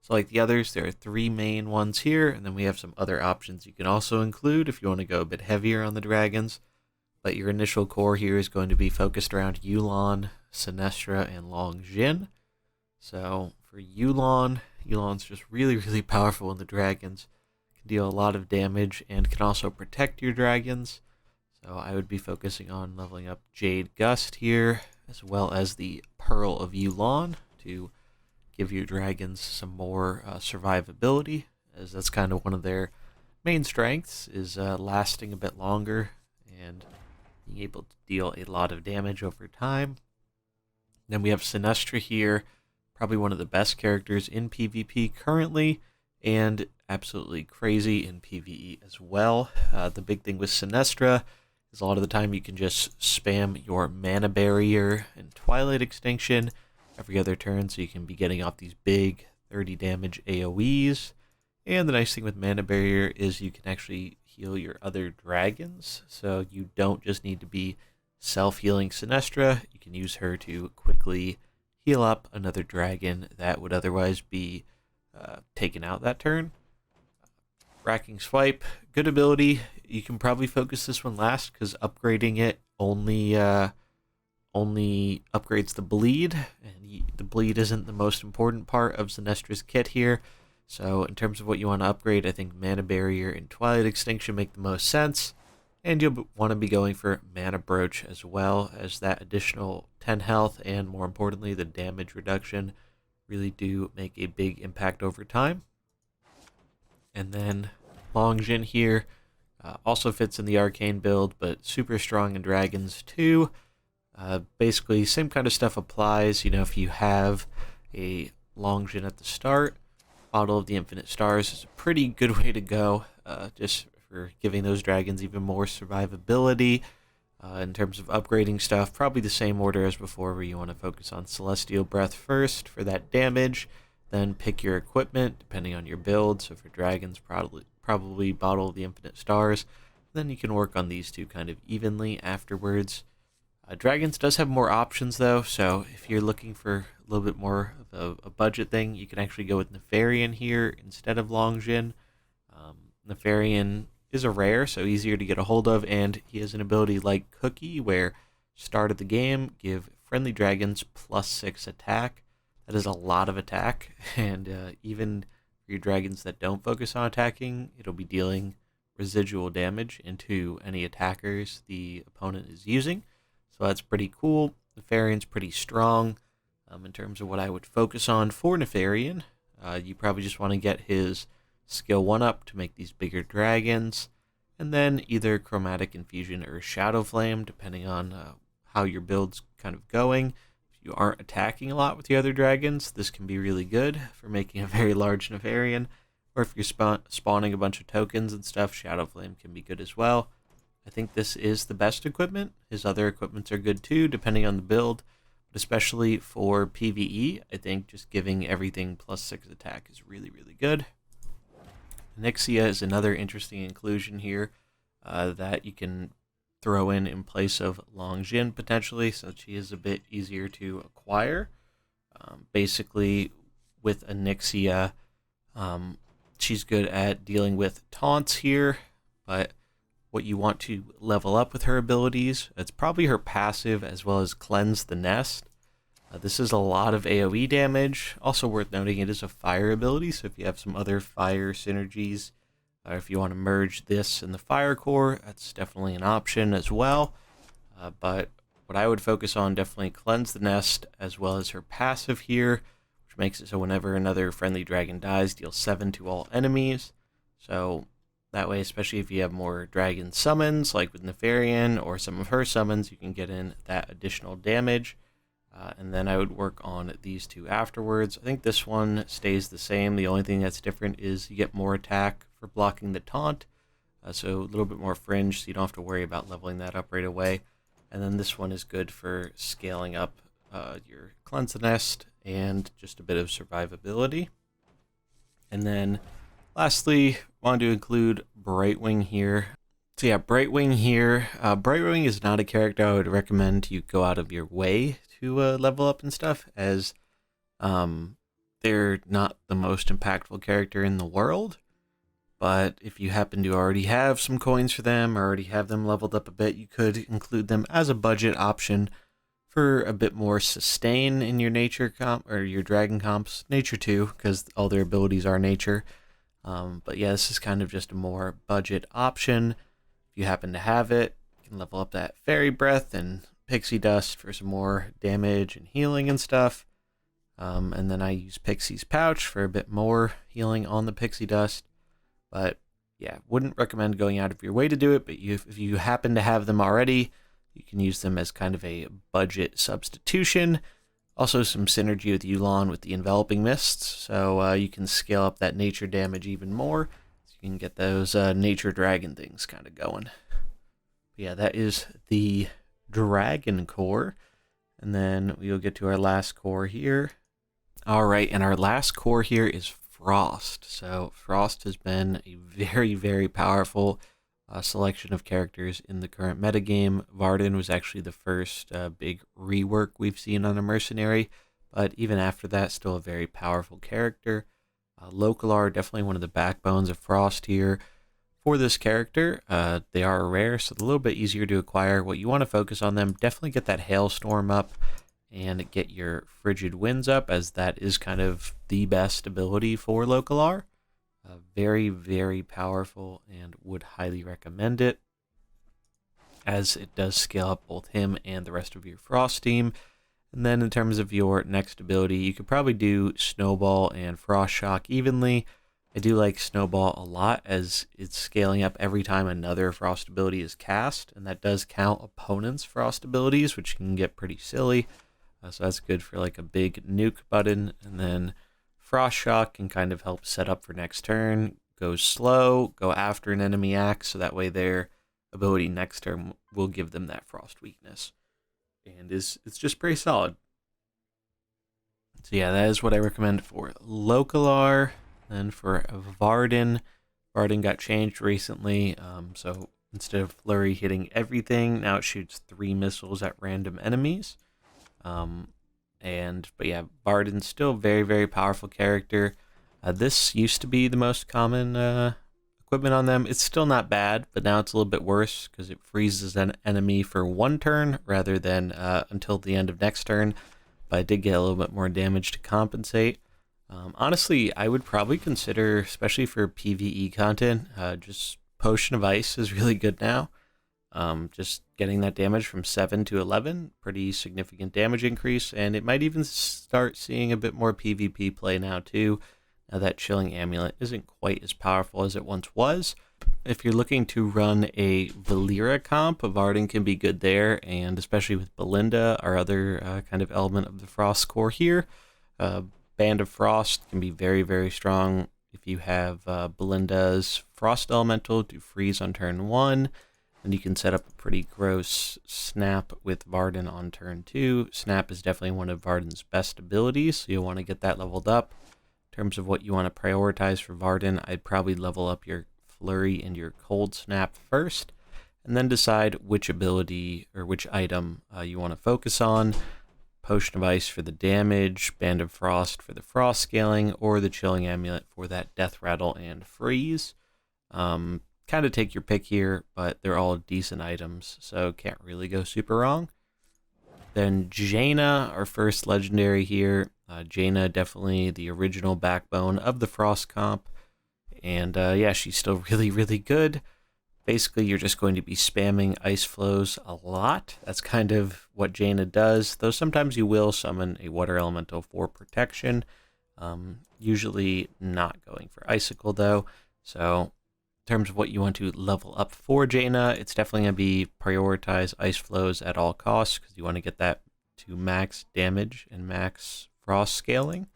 So like the others, there are three main ones here, and then we have some other options you can also include if you want to go a bit heavier on the dragons. But your initial core here is going to be focused around Yulon, Sinestra, and Long Jin. So for Yulon. Yulon's just really, really powerful in the dragons. Can deal a lot of damage and can also protect your dragons. So I would be focusing on leveling up Jade Gust here, as well as the Pearl of Yulon to give your dragons some more survivability, as that's kind of one of their main strengths, is lasting a bit longer and being able to deal a lot of damage over time. Then we have Sinestra here, probably one of the best characters in PvP currently, and absolutely crazy in PvE as well. The big thing with Sinestra is a lot of the time you can just spam your Mana Barrier and Twilight Extinction every other turn, so you can be getting off these big 30 damage AoEs. And the nice thing with Mana Barrier is you can actually heal your other dragons, so you don't just need to be self-healing Sinestra. You can use her to quickly heal up another dragon that would otherwise be taken out that turn. Racking Swipe, good ability. You can probably focus this one last because upgrading it only upgrades the bleed, and the bleed isn't the most important part of Sinestra's kit here. So in terms of what you want to upgrade, I think Mana Barrier and Twilight Extinction make the most sense. And you'll want to be going for Mana Brooch as well, as that additional 10 health and, more importantly, the damage reduction really do make a big impact over time. And then Longjin here also fits in the Arcane build, but super strong in Dragons too. Basically, same kind of stuff applies. You know, if you have a Longjin at the start, Bottle of the Infinite Stars is a pretty good way to go, just for giving those dragons even more survivability. In terms of upgrading stuff, probably the same order as before, where you want to focus on Celestial Breath first for that damage, then pick your equipment depending on your build. So for dragons, probably Bottle of the Infinite Stars. Then you can work on these two kind of evenly afterwards. Dragons does have more options though, so if you're looking for a little bit more of a budget thing, you can actually go with Nefarian here instead of Longjin. Nefarian is a rare, so easier to get a hold of, and he has an ability like Cookie, where start of the game, give friendly dragons +6 attack. That is a lot of attack, and even for your dragons that don't focus on attacking, it'll be dealing residual damage into any attackers the opponent is using. So that's pretty cool. Nefarian's pretty strong. In terms of what I would focus on for Nefarian, you probably just want to get his skill 1 up to make these bigger dragons, and then either Chromatic Infusion or Shadow Flame, depending on how your build's kind of going. If you aren't attacking a lot with the other dragons, this can be really good for making a very large Nefarian. Or if you're spawning a bunch of tokens and stuff, Shadow Flame can be good as well. I think this is the best equipment. His other equipments are good too, depending on the build. But especially for PvE, I think just giving everything +6 attack is really, really good. Nyxia is another interesting inclusion here that you can throw in place of Longjin potentially, so she is a bit easier to acquire. Basically, with a Nyxia, she's good at dealing with taunts here, but what you want to level up with her abilities, it's probably her passive as well as Cleanse the Nest. This is a lot of AoE damage. Also worth noting, it is a fire ability, so if you have some other fire synergies, or if you want to merge this and the Fire Core, that's definitely an option as well. But what I would focus on, definitely Cleanse the Nest as well as her passive here, which makes it so whenever another friendly dragon dies, deal 7 to all enemies. So that way, especially if you have more dragon summons, like with Nefarian or some of her summons, you can get in that additional damage. And then I would work on these two afterwards. I think this one stays the same. The only thing that's different is you get more attack for blocking the taunt. So a little bit more fringe, so you don't have to worry about leveling that up right away. And then this one is good for scaling up your Cleanse the Nest and just a bit of survivability. And then lastly, wanted to include Brightwing here. So yeah, Brightwing here. Brightwing is not a character I would recommend you go out of your way to level up and stuff, as they're not the most impactful character in the world. But if you happen to already have some coins for them, or already have them leveled up a bit, you could include them as a budget option for a bit more sustain in your nature comp or your dragon comps. Nature too, because all their abilities are nature. But yeah, this is kind of just a more budget option. If you happen to have it, you can level up that fairy breath and pixie dust for some more damage and healing and stuff. And then I use Pixie's Pouch for a bit more healing on the pixie dust. But yeah, wouldn't recommend going out of your way to do it, but if you happen to have them already, you can use them as kind of a budget substitution. Also some synergy with Yulon with the Enveloping Mists, so you can scale up that nature damage even more. So you can get those nature dragon things kind of going. But yeah, that is the Dragon Core. And then we'll get to our last core here. All right, and our last core here is Frost. So Frost has been a very, very powerful selection of characters in the current metagame. Varden was actually the first big rework we've seen on a mercenary, but even after that, still a very powerful character. Localar, definitely one of the backbones of Frost here. For this character, they are rare, so a little bit easier to acquire. What you want to focus on them, definitely get that Hailstorm up and get your Frigid Winds up, as that is kind of the best ability for Localar. Very, very powerful, and would highly recommend it, as it does scale up both him and the rest of your Frost team. And then in terms of your next ability, you could probably do Snowball and Frost Shock evenly. I do like Snowball a lot, as it's scaling up every time another Frost ability is cast, and that does count opponents' Frost abilities, which can get pretty silly. So that's good for like a big nuke button. And then Frost Shock can kind of help set up for next turn. Go slow, go after an enemy axe, so that way their ability next turn will give them that Frost weakness. And it's just pretty solid. So yeah, that is what I recommend for Localar. And for Varden, Varden got changed recently. So instead of Flurry hitting everything, now it shoots 3 missiles at random enemies. But yeah, Varden's still a very, very powerful character. This used to be the most common equipment on them. It's still not bad, but now it's a little bit worse because it freezes an enemy for 1 turn rather than until the end of next turn. But I did get a little bit more damage to compensate. Honestly, I would probably consider, especially for PvE content, just Potion of Ice is really good now. Just getting that damage from 7 to 11, pretty significant damage increase, and it might even start seeing a bit more PvP play now too. Now that Chilling Amulet isn't quite as powerful as it once was. If you're looking to run a Valera comp, Varden can be good there, and especially with Belinda, our other kind of element of the Frost core here. Band of Frost can be very, very strong if you have Belinda's Frost Elemental to freeze on turn 1. And you can set up a pretty gross Snap with Varden on turn 2. Snap is definitely one of Varden's best abilities, so you'll want to get that leveled up. In terms of what you want to prioritize for Varden, I'd probably level up your Flurry and your Cold Snap first, and then decide which ability or which item you want to focus on. Potion of Ice for the damage, Band of Frost for the frost scaling, or the Chilling Amulet for that Death Rattle and Freeze. Kind of take your pick here, but they're all decent items, so can't really go super wrong. Then Jaina, our first legendary here. Jaina, definitely the original backbone of the Frost comp. And yeah, she's still really, really good. Basically, you're just going to be spamming Ice Flows a lot. That's kind of what Jaina does, though sometimes you will summon a Water Elemental for protection. Usually not going for Icicle, though. So in terms of what you want to level up for Jaina, it's definitely going to be prioritize Ice Flows at all costs, because you want to get that to max damage and max frost scaling.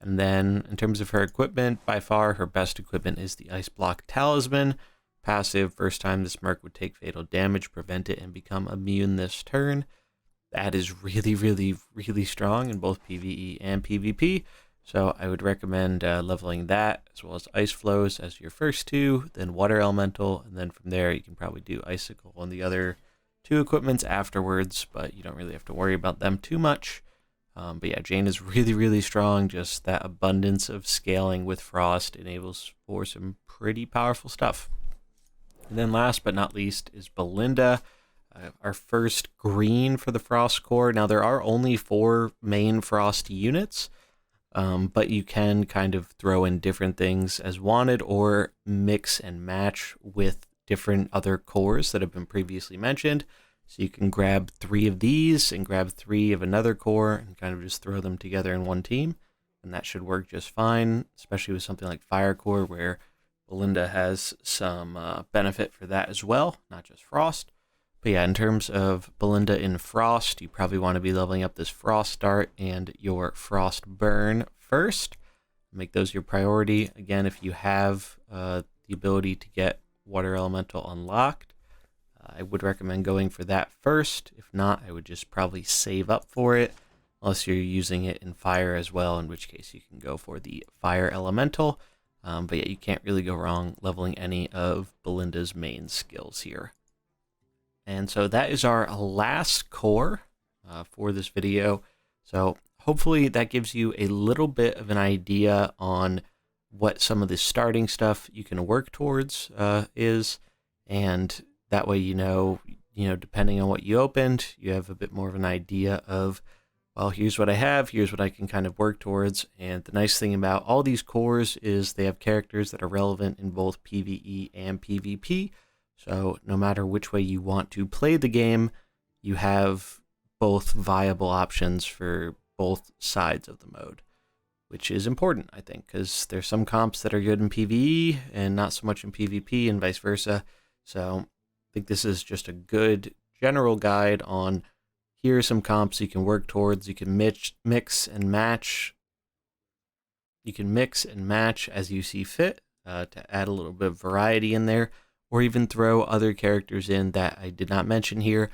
And then in terms of her equipment, by far her best equipment is the Ice Block Talisman. Passive, first time this merc would take fatal damage, prevent it, and become immune this turn. That is really, really, really strong in both PvE and PvP. So I would recommend leveling that, as well as Ice Flows as your first 2, then Water Elemental, and then from there you can probably do Icicle on the other 2 equipments afterwards, but you don't really have to worry about them too much. But yeah, Jaina is really, really strong. Just that abundance of scaling with Frost enables for some pretty powerful stuff. And then last but not least is Belinda. our first green for the Frost Core. Now, there are only 4 main Frost units, but you can kind of throw in different things as wanted or mix and match with different other cores that have been previously mentioned. So you can grab 3 of these and grab 3 of another core and kind of just throw them together in one team. And that should work just fine, especially with something like Fire Core, where Belinda has some benefit for that as well, not just Frost. But yeah, in terms of Belinda in Frost, you probably want to be leveling up this Frost Dart and your Frost Burn first. Make those your priority. Again, if you have the ability to get Water Elemental unlocked, I would recommend going for that first. If not, I would just probably save up for it, unless you're using it in Fire as well, in which case you can go for the Fire Elemental. But yeah, you can't really go wrong leveling any of Belinda's main skills here. And so that is our last core for this video. So hopefully that gives you a little bit of an idea on what some of the starting stuff you can work towards is. And that way, you know, depending on what you opened, you have a bit more of an idea of, well, here's what I have, here's what I can kind of work towards. And the nice thing about all these cores is they have characters that are relevant in both PvE and PvP. So no matter which way you want to play the game, you have both viable options for both sides of the mode, which is important, I think, because there's some comps that are good in PvE and not so much in PvP and vice versa. So I think this is just a good general guide on here are some comps you can work towards. You can mix and match. You can mix and match as you see fit to add a little bit of variety in there, or even throw other characters in that I did not mention here.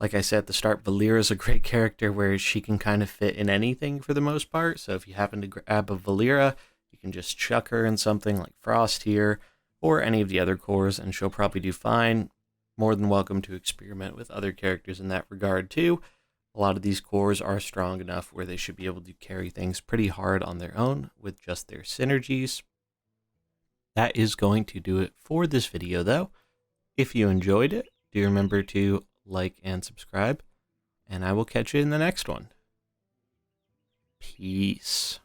Like I said at the start, Valeera is a great character where she can kind of fit in anything for the most part. So if you happen to grab a Valeera, you can just chuck her in something like Frost here, or any of the other cores, and she'll probably do fine. More than welcome to experiment with other characters in that regard too. A lot of these cores are strong enough where they should be able to carry things pretty hard on their own with just their synergies. That is going to do it for this video though. If you enjoyed it, do remember to like and subscribe, and I will catch you in the next one. Peace.